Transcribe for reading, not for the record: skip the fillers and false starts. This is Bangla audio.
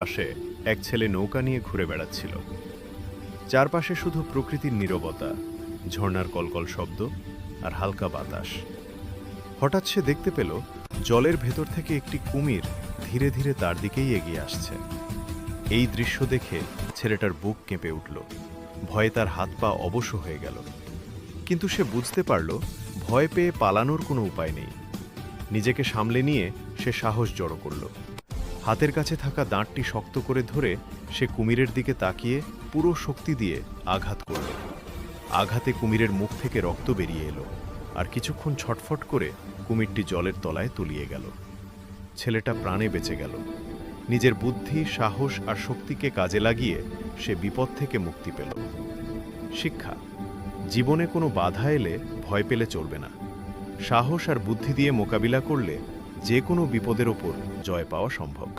পাশে এক ছেলে নৌকা নিয়ে ঘুরে বেড়াচ্ছিল। চারপাশে শুধু প্রকৃতির নীরবতা, ঝর্ণার কলকল শব্দ আর হালকা বাতাস। হঠাৎ সে দেখতে পেল জলের ভেতর থেকে একটি কুমির ধীরে ধীরে তার দিকেই এগিয়ে আসছে। এই দৃশ্য দেখে ছেলেটার বুক কেঁপে উঠল, ভয়ে তার হাত পা অবশ হয়ে গেল। কিন্তু সে বুঝতে পারল ভয় পেয়ে পালানোর কোনো উপায় নেই। নিজেকে সামলে নিয়ে সে সাহস জড়ো করল। হাতের কাছে থাকা দাঁতটি শক্ত করে ধরে সে কুমিরের দিকে তাকিয়ে পুরো শক্তি দিয়ে আঘাত করল। আঘাতে কুমিরের মুখ থেকে রক্ত বেরিয়ে এলো, আর কিছুক্ষণ ছটফট করে কুমিরটি জলের তলায় তলিয়ে গেল। ছেলেটা প্রাণে বেঁচে গেল। নিজের বুদ্ধি, সাহস আর শক্তিকে কাজে লাগিয়ে সে বিপদ থেকে মুক্তি পেল। শিক্ষা: জীবনে কোনো বাধা এলে ভয় পেলে চলবে না। সাহস আর বুদ্ধি দিয়ে মোকাবিলা করলে যে কোনো বিপদের ওপর জয় পাওয়া সম্ভব।